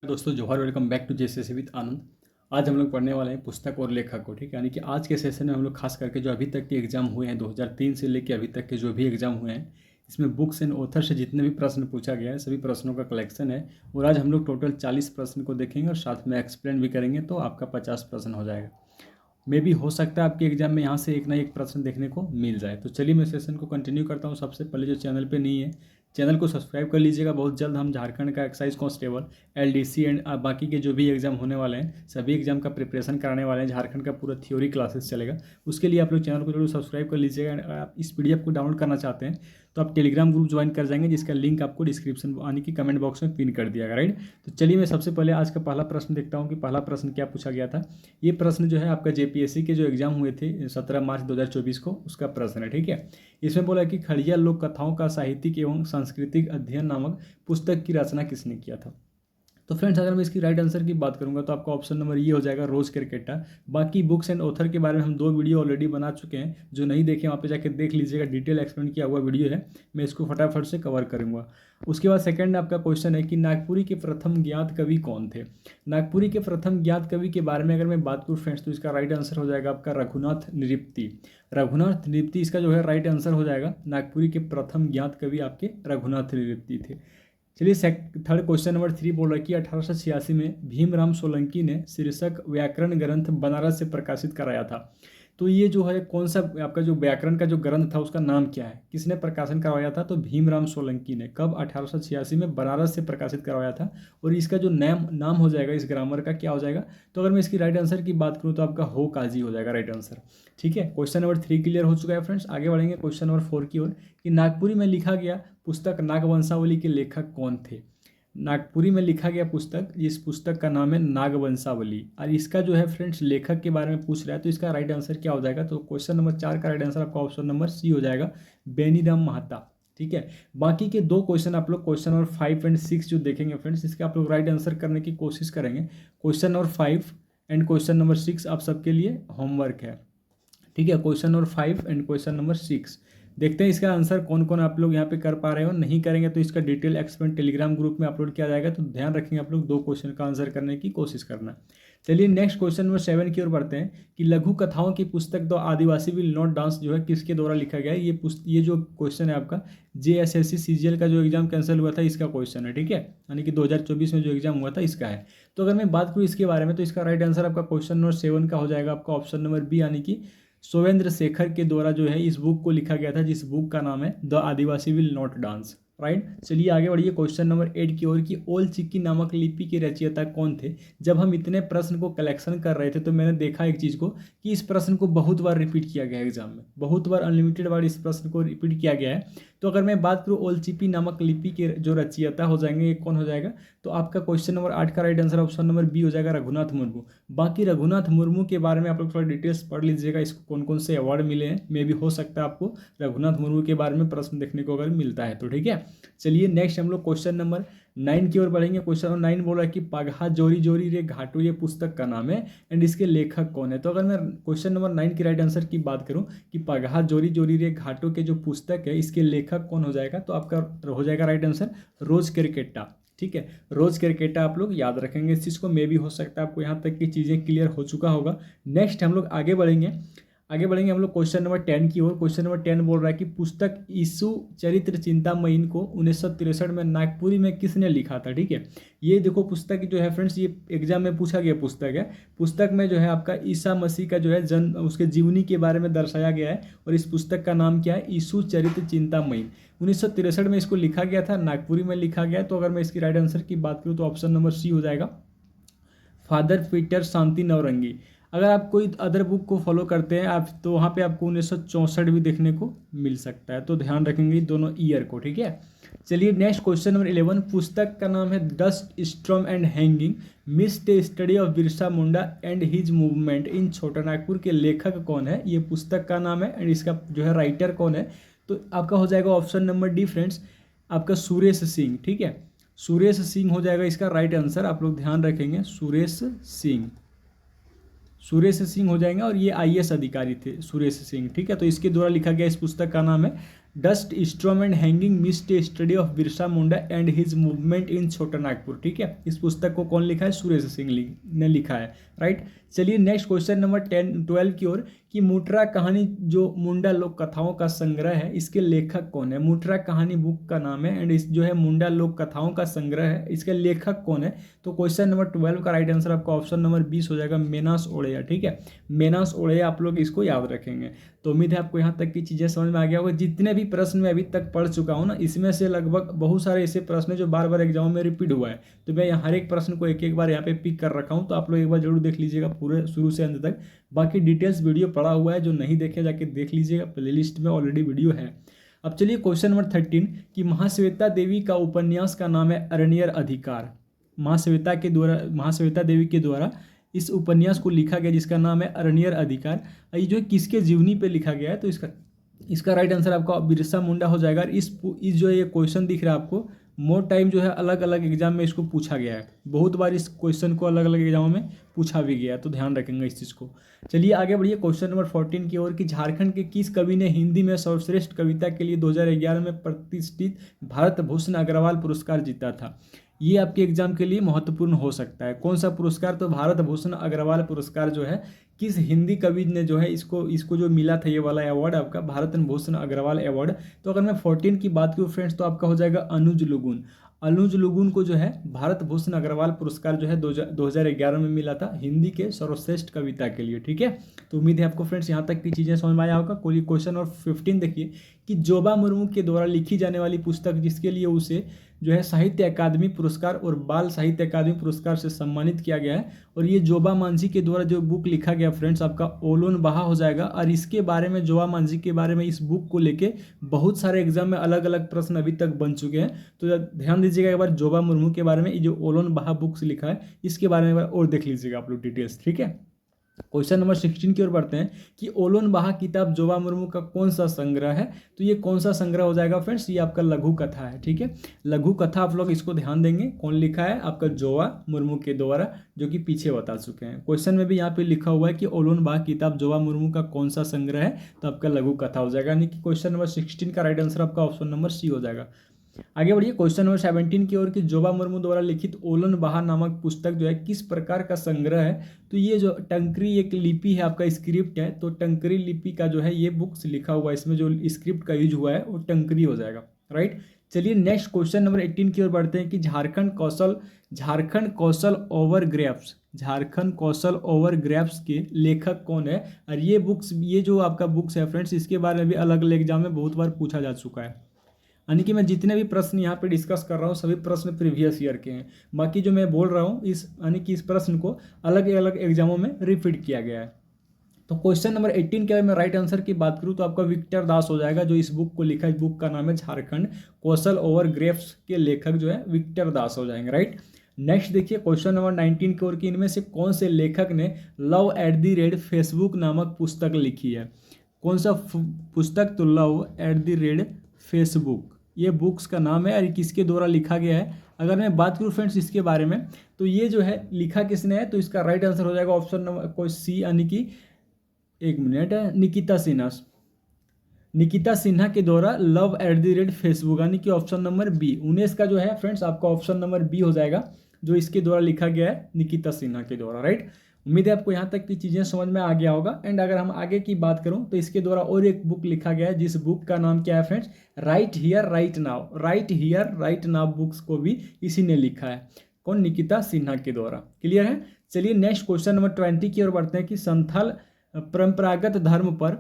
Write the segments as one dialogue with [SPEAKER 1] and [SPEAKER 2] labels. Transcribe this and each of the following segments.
[SPEAKER 1] दोस्तों जोहार, welcome back to JSSC with Anand. आज हम लोग पढ़ने वाले हैं पुस्तक और लेखक को। ठीक है, यानी कि आज के सेशन में हम लोग खास करके जो अभी तक के एग्जाम हुए हैं 2003 से लेकर अभी तक के जो भी एग्जाम हुए हैं, इसमें बुक्स एंड ऑथर से जितने भी प्रश्न पूछा गया है सभी प्रश्नों का कलेक्शन है। और आज हम लोग टोटल 40 प्रश्न को देखेंगे और साथ में एक्सप्लेन भी करेंगे, तो आपका 50 प्रश्न हो जाएगा। मे भी हो सकता है आपके एग्जाम में यहाँ से एक ना एक प्रश्न देखने को मिल जाए। तो चलिए मैं सेशन को कंटिन्यू करता हूँ। सबसे पहले जो चैनल पे नहीं है, चैनल को सब्सक्राइब कर लीजिएगा। बहुत जल्द हम झारखंड का एक्साइज कांस्टेबल, एलडीसी एंड बाकी के जो भी एग्जाम होने वाले हैं सभी एग्जाम का प्रिपरेशन कराने वाले हैं। झारखंड का पूरा थ्योरी क्लासेस चलेगा, उसके लिए आप लोग चैनल को जरूर सब्सक्राइब कर लीजिएगा। एंड अगर आप इस पीडीएफ को डाउनलोड करना चाहते हैं तो आप टेलीग्राम ग्रुप ज्वाइन कर जाएंगे, जिसका लिंक आपको डिस्क्रिप्शन यानी कि कमेंट बॉक्स में पिन कर दिया गया। राइट, तो चलिए मैं सबसे पहले आज का पहला प्रश्न देखता हूँ कि पहला प्रश्न क्या पूछा गया था। ये प्रश्न जो है आपका जेपीएससी के जो एग्जाम हुए थे 17 मार्च 2024 को, उसका प्रश्न है। ठीक है, इसमें बोला कि खड़िया लोक कथाओं का साहित्यिक एवं सांस्कृतिक अध्ययन नामक पुस्तक की रचना किसने किया था। तो फ्रेंड्स, अगर मैं इसकी राइट आंसर की बात करूंगा तो आपका ऑप्शन नंबर ये हो जाएगा, रोज क्रिकेटा। बाकी बुक्स एंड ऑथर के बारे में हम 2 वीडियो ऑलरेडी बना चुके हैं, जो नहीं देखे वहाँ पे जाके देख लीजिएगा। डिटेल एक्सप्लेन किया हुआ वीडियो है, मैं इसको फटाफट से कवर करूंगा। उसके बाद सेकंड आपका क्वेश्चन है कि नागपुरी के प्रथम ज्ञात कवि कौन थे। नागपुरी के प्रथम ज्ञात कवि के बारे में अगर मैं बात करूँ फ्रेंड्स, तो इसका राइट आंसर हो जाएगा आपका रघुनाथ नृपति। रघुनाथ नृपति इसका जो है राइट आंसर हो जाएगा। नागपुरी के प्रथम ज्ञात कवि आपके रघुनाथ नृपति थे। चलिए थर्ड क्वेश्चन नंबर 3 बोल रहा है कि 1886 में भीमराव सोलंकी ने शीर्षक व्याकरण ग्रंथ बनारस से प्रकाशित कराया था। तो ये जो है कौन सा आपका जो व्याकरण का जो ग्रंथ था उसका नाम क्या है, किसने प्रकाशन करवाया था। तो भीमराव सोलंकी ने कब 1886 में बनारस से प्रकाशित करवाया था। और इसका जो नाम हो जाएगा इस ग्रामर का क्या हो जाएगा। तो अगर मैं इसकी राइट आंसर की बात करूँ तो आपका हो काजी हो जाएगा राइट आंसर। ठीक है, क्वेश्चन नंबर 3 क्लियर हो चुका है फ्रेंड्स। आगे बढ़ेंगे क्वेश्चन नंबर 4 की ओर कि नागपुरी में लिखा गया पुस्तक नागवंशावली के लेखक कौन थे। नागपुरी में लिखा गया पुस्तक, इस पुस्तक का नाम है नागवंशावली। और इसका जो है फ्रेंड्स लेखक के बारे में पूछ रहा है, तो इसका राइट आंसर क्या हो जाएगा। तो क्वेश्चन नंबर 4 का राइट आंसर आपका ऑप्शन नंबर सी हो जाएगा, बेनीराम महाता। ठीक है, बाकी के 2 क्वेश्चन आप लोग क्वेश्चन नंबर 5 एंड 6 जो देखेंगे फ्रेंड्स, इसके आप लोग राइट आंसर करने की कोशिश करेंगे। Question number 5 and question number 6 आप सबके लिए होमवर्क है। ठीक है, question number 5 and question number 6 देखते हैं इसका आंसर कौन कौन आप लोग यहाँ पे कर पा रहे हो। नहीं करेंगे तो इसका डिटेल एक्सप्लेन टेलीग्राम ग्रुप में अपलोड किया जाएगा, तो ध्यान रखेंगे आप लोग 2 क्वेश्चन का आंसर करने की कोशिश करना। चलिए नेक्स्ट क्वेश्चन नंबर 7 की ओर बढ़ते हैं कि लघु कथाओं की पुस्तक the Adivasi will not dance जो है किसके द्वारा लिखा गया है। ये जो क्वेश्चन है आपका जेएसएससी सीजीएल का जो एग्जाम कैंसिल हुआ था इसका क्वेश्चन है। ठीक है, यानी कि 2024 में जो एग्जाम हुआ था इसका है। तो अगर मैं बात करूँ इसके बारे में तो इसका राइट आंसर आपका क्वेश्चन नंबर 7 का हो जाएगा आपका ऑप्शन नंबर बी, यानी कि सोवेंद्र शेखर के द्वारा जो है इस बुक को लिखा गया था, जिस बुक का नाम है the Adivasi will not dance. Right, चलिए आगे बढ़िए क्वेश्चन नंबर 8 की ओर कि ओल चिकी नामक लिपि के रचयिता कौन थे। जब हम इतने प्रश्न को कलेक्शन कर रहे थे तो मैंने देखा एक चीज़ को कि इस प्रश्न को बहुत बार रिपीट किया गया है एग्जाम में, बहुत बार अनलिमिटेड बार इस प्रश्न को रिपीट किया गया है। तो अगर मैं बात करूँ ओल चिकी नामक लिपि के जो रचयिता हो जाएंगे ये कौन हो जाएगा। तो आपका क्वेश्चन नंबर 8 का right answer option number B हो जाएगा, रघुनाथ मुर्मू। बाकी रघुनाथ मुर्मू के बारे में आप लोग थोड़ा डिटेल्स पढ़ लीजिएगा, इसको कौन कौन से अवार्ड मिले हैं। मे भी हो सकता है आपको रघुनाथ मुर्मू के बारे में प्रश्न देखने को अगर मिलता है तो। ठीक है, चलिए नेक्स्ट हम लोग क्वेश्चन नंबर 9 की ओर बढ़ेंगे। क्वेश्चन नंबर 9 बोल रहा है कि पगहा जोरी जोरी रे घाटो ये पुस्तक का नाम है एंड इसके लेखक कौन है। तो अगर मैं क्वेश्चन नंबर 9 की राइट आंसर की बात करूं कि पगहा जोरी जोरी रे घाटो के जो पुस्तक है इसके लेखक कौन हो जाएगा, तो आपका हो जाएगा राइट आंसर रोज क्रिकेटा। ठीक है, रोज क्रिकेटा आप लोग याद रखेंगे इस चीज़ को। मे भी हो सकता है आपको यहाँ तक की चीज़ें क्लियर हो चुका होगा। नेक्स्ट हम लोग आगे बढ़ेंगे हम लोग क्वेश्चन नंबर 10 की ओर। क्वेश्चन नंबर 10 बोल रहा है कि पुस्तक यीशु चरित्र चिंतामयी को 1963 में नागपुरी में किसने लिखा था। ठीक है, ये देखो पुस्तक जो है फ्रेंड्स, ये एग्जाम में पूछा गया पुस्तक है। पुस्तक में जो है आपका ईसा मसीह का जो है जन्म, उसके जीवनी के बारे में दर्शाया गया है। और इस पुस्तक का नाम क्या है, यीशु चरित्र चिंतामयी। 1963 में इसको लिखा गया था, नागपुरी में लिखा गया। तो अगर मैं इसकी राइट आंसर की बात करूँ तो ऑप्शन नंबर सी हो जाएगा, फादर पीटर शांति नवरंगी। अगर आप कोई अदर बुक को फॉलो करते हैं आप तो वहाँ पे आपको 1964 भी देखने को मिल सकता है, तो ध्यान रखेंगे दोनों ईयर को। ठीक है, चलिए नेक्स्ट क्वेश्चन नंबर 11, पुस्तक का नाम है dust storm and hanging missed study of Birsa Munda and his movement in छोटा नागपुर के लेखक कौन है। ये पुस्तक का नाम है एंड इसका जो है राइटर कौन है। तो आपका हो जाएगा ऑप्शन नंबर डी फ्रेंड्स, आपका सुरेश सिंह। ठीक है, सुरेश सिंह हो जाएगा इसका राइट आंसर। आप लोग ध्यान रखेंगे सुरेश सिंह हो जाएंगे। और ये आईएएस अधिकारी थे सुरेश सिंह। ठीक है, तो इसके द्वारा लिखा गया इस पुस्तक का नाम है dust storm and hanging mist study of Birsa Munda and his movement in छोटा नागपुर। ठीक है, इस पुस्तक को कौन लिखा है? सुरेश सिंह ने लिखा है। राइट, चलिए नेक्स्ट क्वेश्चन नंबर 12 की ओर कि मुटरा कहानी जो मुंडा लोक कथाओं का संग्रह है, इसके लेखक कौन है? मुटरा कहानी बुक का नाम है एंड इस जो है मुंडा लोक कथाओं का संग्रह है, इसके लेखक कौन है? तो क्वेश्चन नंबर 12 का राइट आंसर आपका ऑप्शन नंबर 20 हो जाएगा, मेनास ओड़िया। ठीक है, मेनास ओड़िया आप लोग इसको याद रखेंगे। तो उम्मीद है आपको यहाँ तक की चीज़ें समझ में आ गया होगा। जितने भी प्रश्न मैं अभी तक पढ़ चुका हूँ ना, इसमें से लगभग बहुत सारे ऐसे प्रश्न जो बार बार एग्जाम में रिपीट हुआ है, तो मैं हर एक प्रश्न को एक एक बार यहाँ पे पिक कर रखा हूँ, तो आप लोग एक बार जरूर देख लीजिएगा पूरे शुरू से अंत तक। बाकी डिटेल्स वीडियो पड़ा हुआ है, जो नहीं देखे जाके देख लीजिएगा, प्लेलिस्ट में ऑलरेडी वीडियो है। अब चलिए क्वेश्चन नंबर 13 कि महाश्वेता देवी का उपन्यास का नाम है अरण्यर अधिकार। महाश्वेता देवी के द्वारा इस उपन्यास को लिखा गया जिसका नाम है अरण्यर अधिकार। ये जो है किसके जीवनी पे लिखा गया है? तो इसका राइट आंसर आपका बिरसा मुंडा हो जाएगा। इस जो ये क्वेश्चन दिख रहा है आपको, मोर टाइम जो है अलग अलग एग्जाम में इसको पूछा गया है, बहुत बार इस क्वेश्चन को अलग अलग एग्जामों में पूछा भी गया है, तो ध्यान रखेंगे इस चीज़ को। चलिए आगे बढ़िए क्वेश्चन नंबर 14 की ओर कि झारखंड के किस कवि ने हिंदी में सर्वश्रेष्ठ कविता के लिए 2011 में प्रतिष्ठित भारत भूषण अग्रवाल पुरस्कार जीता था? ये आपके एग्जाम के लिए महत्वपूर्ण हो सकता है। कौन सा पुरस्कार? तो भारत भूषण अग्रवाल पुरस्कार जो है किस हिंदी कवि ने जो है इसको जो मिला था, ये वाला अवार्ड आपका भारत भूषण अग्रवाल अवार्ड। तो अगर मैं 14 की बात करूँ फ्रेंड्स, तो आपका हो जाएगा अनुज लुगुन। अनुज लुगुन को जो है भारत भूषण अग्रवाल पुरस्कार जो है 2011 में मिला था हिंदी के सर्वश्रेष्ठ कविता के लिए। ठीक है, तो उम्मीद है आपको फ्रेंड्स यहाँ तक की चीज़ें समझ में आया होगा। कोई क्वेश्चन और 15 देखिए कि जोबा मुर्मू के द्वारा लिखी जाने वाली पुस्तक जिसके लिए उसे जो है साहित्य अकादमी पुरस्कार और बाल साहित्य अकादमी पुरस्कार से सम्मानित किया गया है, और ये जोबा मांझी के द्वारा जो बुक लिखा गया फ्रेंड्स आपका ओलोन बहा हो जाएगा। और इसके बारे में, जोबा मांझी के बारे में, इस बुक को लेके बहुत सारे एग्जाम में अलग अलग प्रश्न अभी तक बन चुके हैं, तो ध्यान दीजिएगा एक बार जोबा मुर्मू के बारे में, ये जो ओलोन बहा बुक से लिखा है इसके बारे में एक बार और देख लीजिएगा आप लोग डिटेल्स। ठीक है, क्वेश्चन नंबर 16 की ओर बढ़ते हैं कि ओलोन बहा किताब जोबा मुर्मू का कौन सा संग्रह है? तो ये कौन सा संग्रह हो जाएगा फ्रेंड्स? ये आपका लघु कथा है। ठीक है, लघु कथा आप लोग इसको ध्यान देंगे, कौन लिखा है? आपका जोबा मुर्मू के द्वारा, जो कि पीछे बता चुके हैं। क्वेश्चन में भी यहाँ पे लिखा हुआ है कि ओलोन बहा किताब जोबा मुर्मू का कौन सा संग्रह है? तो आपका लघु कथा हो जाएगा, यानी कि क्वेश्चन नंबर 16 का राइट आंसर आपका ऑप्शन नंबर सी हो जाएगा। आगे बढ़िए क्वेश्चन नंबर 17 की ओर कि जोबा मुर्मू द्वारा लिखित ओलन बहा नामक पुस्तक जो है किस प्रकार का संग्रह है? तो ये जो टंकरी एक लिपि है, आपका स्क्रिप्ट है, तो टंकरी लिपि का जो है ये बुक्स लिखा हुआ है, इसमें जो स्क्रिप्ट का यूज हुआ है वो टंकरी हो जाएगा। राइट, चलिए नेक्स्ट क्वेश्चन नंबर 18 की ओर बढ़ते हैं कि झारखंड कौशल ओवर ग्रेप्स के लेखक कौन है? और ये जो आपका बुक्स है फ्रेंड्स, इसके बारे में भी अलग अलग एग्जाम में बहुत बार पूछा जा चुका है। यानी कि मैं जितने भी प्रश्न यहाँ पे डिस्कस कर रहा हूँ सभी प्रश्न प्रीवियस ईयर के हैं। बाकी जो मैं बोल रहा हूँ यानी कि इस प्रश्न को अलग अलग एग्जामों में रिपीट किया गया है। तो क्वेश्चन नंबर 18 के अगर मैं राइट आंसर की बात करूँ तो आपका विक्टर दास हो जाएगा, जो इस बुक को लिखा है। इस बुक का नाम है झारखंड कौशल ओवर ग्रेप्स के लेखक जो है विक्टर दास हो जाएंगे। राइट, नेक्स्ट देखिए क्वेश्चन नंबर 19 की ओर कि इनमें से कौन से लेखक ने love at the rate Facebook नामक पुस्तक लिखी है? कौन सा पुस्तक? तो love at the rate Facebook, ये बुक्स का नाम है और किसके द्वारा लिखा गया है? अगर मैं बात करूँ फ्रेंड्स इसके बारे में, तो ये जो है लिखा किसने है? तो इसका राइट आंसर हो जाएगा ऑप्शन नंबर कोई सी, यानी कि निकिता सिन्हा के द्वारा love at the rate Facebook, यानी कि ऑप्शन नंबर बी 19 का जो है फ्रेंड्स आपका ऑप्शन नंबर बी हो जाएगा, जो इसके द्वारा लिखा गया है निकिता सिन्हा के द्वारा। राइट, उम्मीद है आपको यहाँ तक की चीज़ें समझ में आ गया होगा। एंड अगर हम आगे की बात करूँ तो इसके द्वारा और एक बुक लिखा गया है, जिस बुक का नाम क्या है friends? Right here right now books को भी इसी ने लिखा है। कौन? निकिता सिन्हा के द्वारा। क्लियर है? चलिए नेक्स्ट क्वेश्चन नंबर 20 की ओर बढ़ते हैं कि संथाल परंपरागत धर्म पर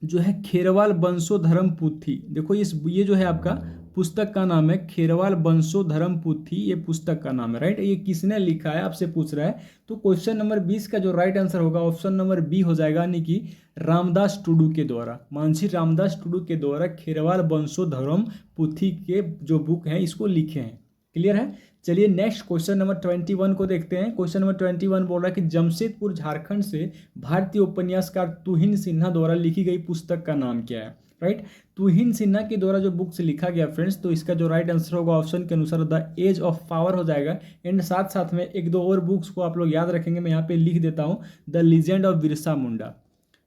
[SPEAKER 1] जो है खेरवाल वंशोधर्म पुथी। देखो ये जो है आपका पुस्तक का नाम है खेरवाल वंशोधर्म पुथी, ये पुस्तक का नाम है। राइट, ये किसने लिखा है आपसे पूछ रहा है। तो क्वेश्चन नंबर 20 का जो राइट आंसर होगा ऑप्शन नंबर बी हो जाएगा, यानी कि रामदास टुडू के द्वारा, मानसी रामदास टुडू के द्वारा खेरवाल वंशोधर्म पुथी के जो बुक हैं इसको लिखे हैं। क्लियर है? चलिए नेक्स्ट क्वेश्चन नंबर 21 को देखते हैं। क्वेश्चन नंबर 21 बोल रहा है कि जमशेदपुर झारखंड से भारतीय उपन्यासकार तुहिन सिन्हा द्वारा लिखी गई पुस्तक का नाम क्या है? राइट, तुहिन सिन्हा के द्वारा जो बुक्स लिखा गया फ्रेंड्स, तो इसका जो राइट आंसर होगा ऑप्शन के अनुसार द एज ऑफ पावर हो जाएगा। एंड साथ साथ में एक दो और बुक्स को आप लोग याद रखेंगे, मैं यहाँ पे लिख देता हूँ। The legend of Birsa Munda,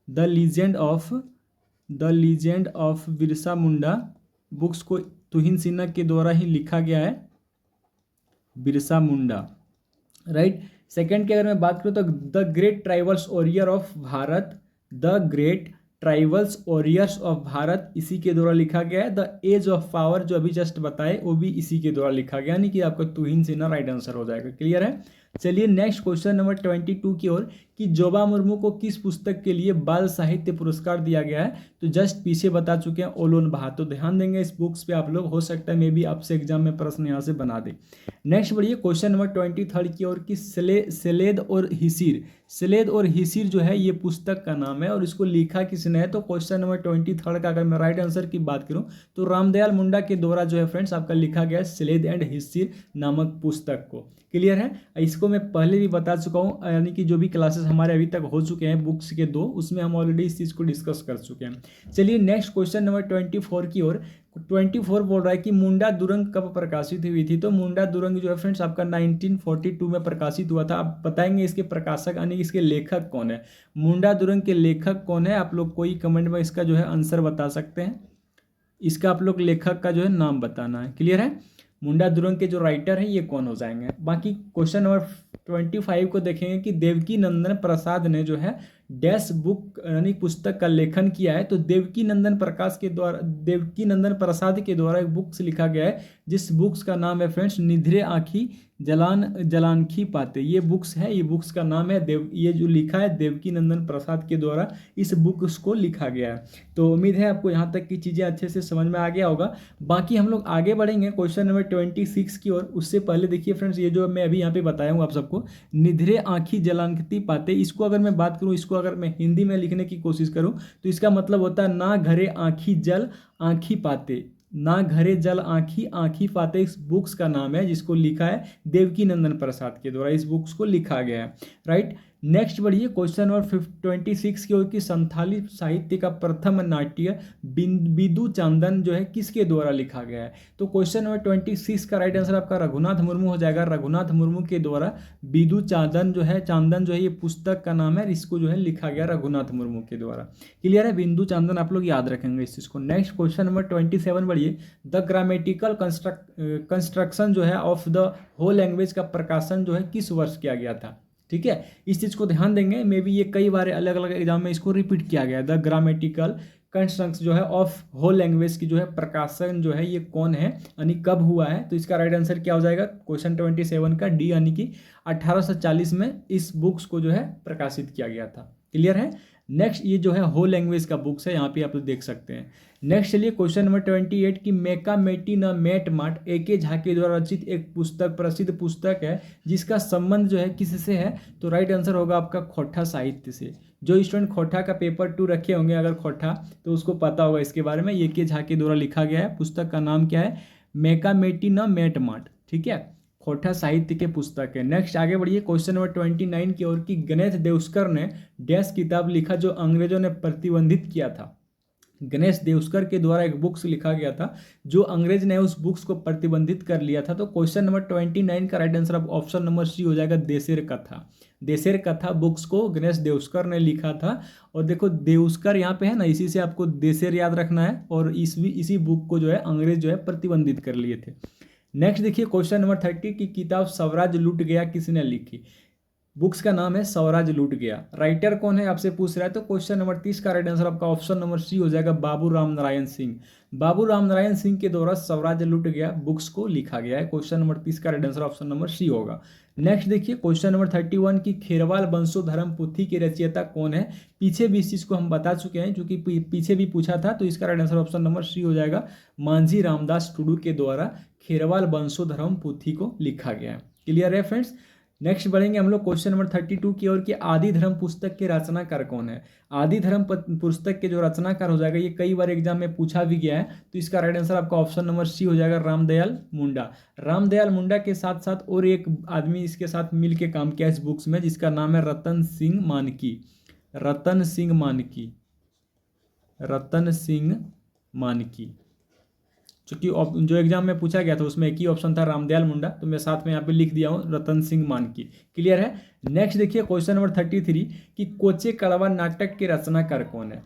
[SPEAKER 1] the legend of the legend of Birsa Munda books को तुहिन सिन्हा के द्वारा ही लिखा गया है, बिरसा मुंडा, राइट। सेकंड की अगर मैं बात करूँ तो the great tribals warrior of Bharat, the great tribals warriors of Bharat इसी के द्वारा लिखा गया है। द एज ऑफ पावर जो अभी जस्ट बताए वो भी इसी के द्वारा लिखा गया, यानी कि आपका तुहिन सिन्हा राइट आंसर हो जाएगा। क्लियर है। चलिए नेक्स्ट क्वेश्चन नंबर 22 की ओर कि जोबा मुर्मू को किस पुस्तक के लिए बाल साहित्य पुरस्कार दिया गया है, तो जस्ट पीछे बता चुके हैं ओलोन बहा, तो ध्यान देंगे इस बुक्स पे आप लोग, हो सकता है मे बी आपसे एग्जाम में प्रश्न यहाँ से बना दे। नेक्स्ट बढ़िए क्वेश्चन नंबर 23 की ओर कि सेलेद और हिसिर, सेलेद और हिसिर जो है ये पुस्तक का नाम है और इसको लिखा किसने है, तो क्वेश्चन नंबर 23 का अगर मैं राइट आंसर की बात करूं तो रामदयाल मुंडा के द्वारा जो है फ्रेंड्स आपका लिखा गया है सेलेद एंड हिसिर नामक पुस्तक को। क्लियर है। इसको मैं पहले भी बता चुका हूँ, यानी कि जो भी क्लासेस हमारे अभी तक हो चुके हैं बुक्स के 2, उसमें हम ऑलरेडी इस चीज़ को डिस्कस कर चुके हैं। चलिए नेक्स्ट क्वेश्चन नंबर 24 की ओर 24 बोल रहा है कि मुंडा दुरंग कब प्रकाशित हुई थी, तो मुंडा दुरंग जो है फ्रेंड्स आपका 1942 में प्रकाशित हुआ था। आप बताएंगे इसके प्रकाशक यानी इसके लेखक कौन है, मुंडा दुरंग के लेखक कौन है, आप लोग कोई कमेंट में इसका जो है आंसर बता सकते हैं, इसका आप लोग लेखक का जो है नाम बताना है। क्लियर है। मुंडा दुरंग के जो राइटर हैं ये कौन हो जाएंगे। बाकी क्वेश्चन नंबर 25 को देखेंगे कि देवकी नंदन प्रसाद ने जो है डैश बुक यानी पुस्तक का लेखन किया है, तो देवकी नंदन प्रसाद के द्वारा एक बुक्स लिखा गया है जिस बुक्स का नाम है फ्रेंड्स निधरे आँखी जलानखी पाते, ये बुक्स है, ये बुक्स का नाम है ये जो लिखा है देवकी नंदन प्रसाद के द्वारा इस बुक्स को लिखा गया है। तो उम्मीद है आपको यहाँ तक की चीज़ें अच्छे से समझ में आ गया होगा। बाकी हम लोग आगे बढ़ेंगे क्वेश्चन नंबर 26 की ओर, उससे पहले देखिए फ्रेंड्स ये जो मैं अभी यहाँ पे बताया हूँ आप सबको निधरे आँखी जलानखी पाते, इसको अगर मैं बात करूँ, इसको अगर मैं हिंदी में लिखने की कोशिश करूँ तो इसका मतलब होता है ना घरे आँखी जल आँखी पाते, ना घरे जल आँखी आँखी पाते इस बुक्स का नाम है जिसको लिखा है देवकी नंदन प्रसाद के द्वारा इस बुक्स को लिखा गया है, राइट। नेक्स्ट बढ़िए क्वेश्चन नंबर 26 की ओर की संथाली साहित्य का प्रथम नाट्य बिदु चांदन जो है किसके द्वारा लिखा गया है, तो क्वेश्चन नंबर 26 का राइट आंसर आपका रघुनाथ मुर्मू हो जाएगा। रघुनाथ मुर्मू के द्वारा बिदु चांदन जो है ये पुस्तक का नाम है, इसको जो है लिखा गया रघुनाथ मुर्मू के द्वारा। क्लियर है। बिंदु चांदन आप लोग याद रखेंगे इस चीज़ को। नेक्स्ट क्वेश्चन नंबर 27 बढ़िए द ग्रामेटिकल कंस्ट्रक्शन जो है ऑफ द होल लैंग्वेज का प्रकाशन जो है किस वर्ष किया गया था। ठीक है, इस चीज़ को ध्यान देंगे, मे बी ये कई बार अलग अलग एग्जाम में इसको रिपीट किया गया है। द ग्रामेटिकल कंस्ट्रक्शन जो है ऑफ होल लैंग्वेज की जो है प्रकाशन जो है ये कौन है यानी कब हुआ है, तो इसका राइट आंसर क्या हो जाएगा क्वेश्चन 27 का डी, यानी कि 1840 में इस बुक्स को जो है प्रकाशित किया गया था। क्लियर है। नेक्स्ट ये जो है होल लैंग्वेज का बुक्स है, यहाँ पे आप लोग देख सकते हैं। नेक्स्ट चलिए क्वेश्चन नंबर 28 की मेका मेटी न मेट माट ए.के. झा के द्वारा रचित एक पुस्तक प्रसिद्ध पुस्तक है जिसका संबंध जो है किससे है, तो राइट आंसर होगा आपका खोटा साहित्य से। जो स्टूडेंट खोटा का पेपर 2 रखे होंगे अगर खोटा, तो उसको पता होगा इसके बारे में। ए.के. झा के द्वारा लिखा गया है, पुस्तक का नाम क्या है मेका मेटी न मेट माट, ठीक है, खोटा साहित्य के पुस्तक है। नेक्स्ट आगे बढ़िए क्वेश्चन नंबर 29 की ओर की गणेश देवस्कर ने डैश किताब लिखा जो अंग्रेजों ने प्रतिबंधित किया था। गणेश देवस्कर के द्वारा एक बुक्स लिखा गया था जो अंग्रेज ने उस बुक्स को प्रतिबंधित कर लिया था, तो क्वेश्चन नंबर 29 का राइट आंसर अब ऑप्शन नंबर सी हो जाएगा देशेर कथा। देशेर कथा बुक्स को गणेश देवस्कर ने लिखा था, और देखो देवस्कर यहाँ पे है ना, इसी से आपको देशेर याद रखना है, और इसी बुक को जो है अंग्रेज जो है प्रतिबंधित कर लिए थे। नेक्स्ट देखिए क्वेश्चन नंबर 30 की किताब स्वराज लूट गया किसने लिखी, बुक्स का नाम है स्वराज लूट गया। राइटर कौन है आपसे पूछ रहा है, तो क्वेश्चन नंबर 30 का राइट आंसर आपका ऑप्शन नंबर सी हो जाएगा बाबू राम नारायण सिंह। बाबू राम नारायण सिंह के द्वारा स्वराज लूट गया बुक्स को लिखा गया है। क्वेश्चन नंबर 30 का right answer option number C होगा। नेक्स्ट देखिए क्वेश्चन नंबर 31 की खेरवाल वंशोधर्म पोथी के रचयिता कौन है। पीछे भी इस चीज़ को हम बता चुके हैं क्योंकि पीछे भी पूछा था, तो इसका right answer option number C हो जाएगा मांझी रामदास टुडू के द्वारा खेरवाल वंशोधर्म पोथी को लिखा गया है। क्लियर है फ्रेंड्स। नेक्स्ट बढ़ेंगे हम लोग क्वेश्चन नंबर 32 की ओर कि आदि धर्म पुस्तक के रचनाकार कौन है। आदि धर्म पुस्तक के जो रचनाकार हो जाएगा, ये कई बार एग्जाम में पूछा भी गया है, तो इसका राइट आंसर आपका ऑप्शन नंबर सी हो जाएगा रामदयाल मुंडा। रामदयाल मुंडा के साथ साथ और एक आदमी इसके साथ मिल के काम किया इस बुक्स में, जिसका नाम है रतन सिंह मानकी। रतन सिंह मानकी, रतन सिंह मानकी, चूंकि जो एग्जाम में पूछा गया था उसमें एक ही ऑप्शन था रामदयाल मुंडा, तो मैं साथ में यहाँ पे लिख दिया हूँ रतन सिंह मानकी। क्लियर है। नेक्स्ट देखिए क्वेश्चन नंबर 33 कि कोचे कड़वा नाटक के रचनाकार कौन है।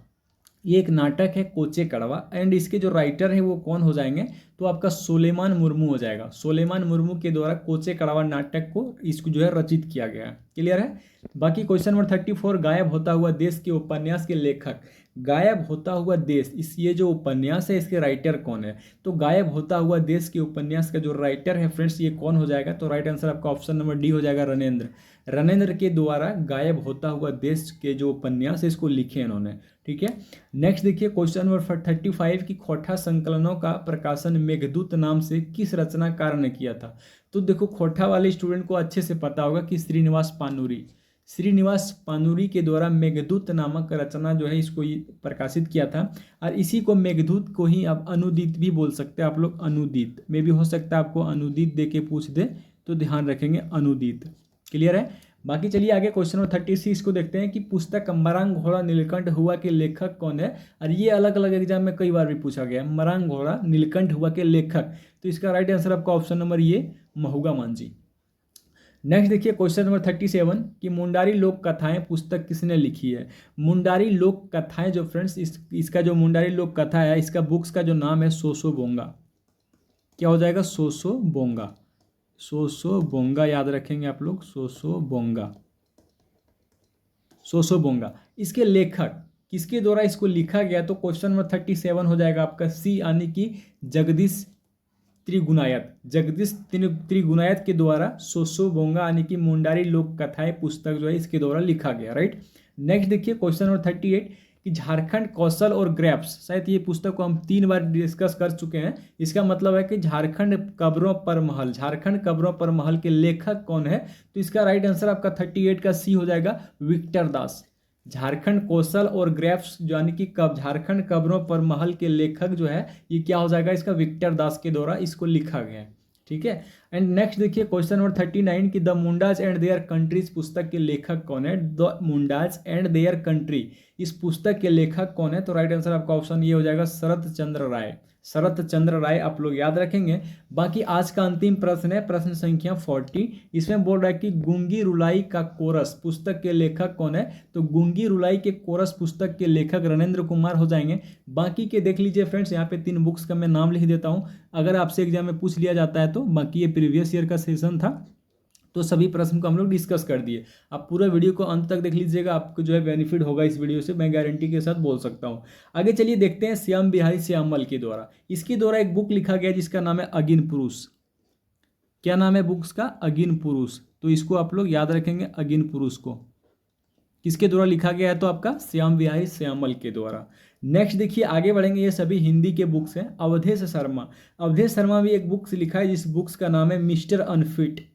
[SPEAKER 1] ये एक नाटक है कोचे कड़वा, एंड इसके जो राइटर है वो कौन हो जाएंगे, तो आपका सोलेमान मुर्मू हो जाएगा। सोलेमान मुर्मू के द्वारा कोचे कड़वा नाटक को इसको जो है रचित किया गया है। क्लियर है। बाकी क्वेश्चन नंबर 34, गायब होता हुआ देश के उपन्यास के लेखक। गायब होता हुआ देश, इस ये जो उपन्यास है इसके राइटर कौन है, तो गायब होता हुआ देश के उपन्यास का जो राइटर है फ्रेंड्स ये कौन हो जाएगा, तो राइट आंसर आपका ऑप्शन नंबर डी हो जाएगा, रणेंद्र। रणेंद्र के द्वारा गायब होता हुआ देश के जो उपन्यास है इसको लिखे इन्होंने। ठीक है। नेक्स्ट देखिए क्वेश्चन नंबर 35 की खोटा संकलनों का प्रकाशन मेघदूत नाम से किस रचनाकार ने किया था। तो देखो खोटा वाले स्टूडेंट को अच्छे से पता होगा कि श्रीनिवास पानूरी, श्रीनिवास पानूरी के द्वारा मेघदूत नामक रचना जो है इसको प्रकाशित किया था। और इसी को मेघदूत को ही आप अनुदित भी बोल सकते हैं आप लोग, अनुदित में भी हो सकता है, आपको अनुदित दे के पूछ दे तो ध्यान रखेंगे अनुदित। क्लियर है। बाकी चलिए आगे क्वेश्चन नंबर 36 को देखते हैं कि पुस्तक मरांग घोड़ा नीलकंठ हुआ के लेखक कौन है। और ये अलग अलग एग्जाम में कई बार भी पूछा गया है, मरांग घोड़ा नीलकंठ हुआ के लेखक, तो इसका राइट आंसर आपका ऑप्शन नंबर ये महुआ मांझी। नेक्स्ट देखिए क्वेश्चन नंबर 37 कि मुंडारी लोक कथाएं पुस्तक किसने लिखी है। मुंडारी लोक कथाएं जो फ्रेंड्स इसका जो मुंडारी लोक कथा है इसका बुक्स का जो नाम है सोसो बोंगा। क्या हो जाएगा, सोसो बोंगा। सोसो बोंगा याद रखेंगे आप लोग, सोसो बोंगा, सोसो बोंगा। इसके लेखक किसके द्वारा इसको लिखा गया, तो क्वेश्चन नंबर 37 हो जाएगा आपका सी, यानी कि जगदीश त्रिगुणायत। जगदीश त्रिगुणायत के द्वारा सोसो बोंगा यानी कि मुंडारी लोक कथाएं पुस्तक जो है इसके द्वारा लिखा गया। राइट। नेक्स्ट देखिए क्वेश्चन नंबर 38 कि झारखंड कौशल और ग्रैप्स, शायद ये पुस्तक को हम 3 बार डिस्कस कर चुके हैं। इसका मतलब है कि झारखंड कब्रों पर महल, झारखंड कब्रों पर महल के लेखक कौन है, तो इसका राइट आंसर आपका 38 का सी हो जाएगा, विक्टर दास। झारखंड कौशल और ग्रैप्स यानी कि कब झारखंड कब्रों पर महल के लेखक जो है ये क्या हो जाएगा, इसका विक्टर दास के द्वारा इसको लिखा गया है। ठीक है। एंड नेक्स्ट देखिए क्वेश्चन नंबर 39 की the Mundas and there countries पुस्तक के लेखक कौन है। The Mundas and their country, इस पुस्तक के लेखक कौन है, तो राइट आंसर आपका ऑप्शन ये हो जाएगा, शरत चंद्र राय। शरत चंद्र राय आप लोग याद रखेंगे। बाकी आज का अंतिम प्रश्न है प्रश्न संख्या 40। इसमें बोल रहा है कि गूंगी रुलाई का कोरस पुस्तक के लेखक कौन है, तो गूंगी रुलाई के कोरस पुस्तक के लेखक रणेंद्र कुमार हो जाएंगे। बाकी के देख लीजिए फ्रेंड्स, यहाँ पे 3 बुक्स का मैं नाम लिख देता हूँ, अगर आपसे एग्जाम में पूछ लिया जाता है तो। बाकी ये प्रीवियस ईयर का सेशन था तो सभी प्रश्न को हम लोग डिस्कस कर दिए। आप पूरा वीडियो को अंत तक देख लीजिएगा, आपको जो है बेनिफिट होगा इस वीडियो से, मैं गारंटी के साथ बोल सकता हूँ। आगे चलिए देखते हैं श्याम बिहारी श्यामल के द्वारा, इसके द्वारा एक बुक लिखा गया जिसका नाम है अगिन पुरुष। क्या नाम है बुक्स का, अगिन पुरुष। तो इसको आप लोग याद रखेंगे, अगिन पुरुष को किसके द्वारा लिखा गया है, तो आपका श्याम बिहारी श्यामल के द्वारा। नेक्स्ट देखिए आगे बढ़ेंगे, ये सभी हिंदी के बुक्स हैं। अवधेश शर्मा, अवधेश शर्मा भी एक बुक्स लिखा है जिस बुक्स का नाम है मिस्टर अनफिट।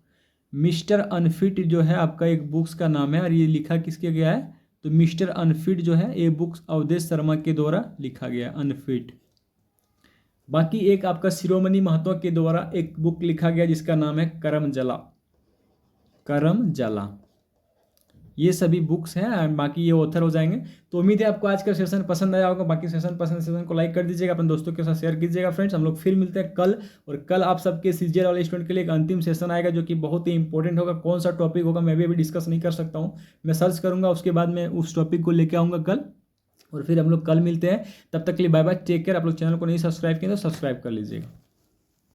[SPEAKER 1] मिस्टर अनफिट जो है आपका एक बुक्स का नाम है, और ये लिखा किसके गया है, तो मिस्टर अनफिट जो है ये बुक्स अवधेश शर्मा के द्वारा लिखा गया, अनफिट। बाकी एक आपका शिरोमणि महतो के द्वारा एक बुक लिखा गया जिसका नाम है करम जला, करम जला। ये सभी बुक्स हैं, बाकी ये ऑथर हो जाएंगे। तो उम्मीद है आपको आज का सेशन पसंद आया होगा। बाकी सेशन को लाइक कर दीजिएगा, अपने दोस्तों के साथ शेयर कीजिएगा फ्रेंड्स। हम लोग फिर मिलते हैं कल, और कल आप सबके सीजीएल वाले स्टूडेंट के लिए एक अंतिम सेशन आएगा जो कि बहुत ही इंपॉर्टेंट होगा। कौन सा टॉपिक होगा मैं भी अभी डिस्कस नहीं कर सकता हूँ, मैं सर्च करूँगा, उसके बाद मैं उस टॉपिक को लेकर आऊँगा कल, और फिर हम लोग कल मिलते हैं। तब तक के लिए बाय बाय, टेक केयर। आप लोग चैनल को नहीं सब्सक्राइब किए तो सब्सक्राइब कर लीजिएगा।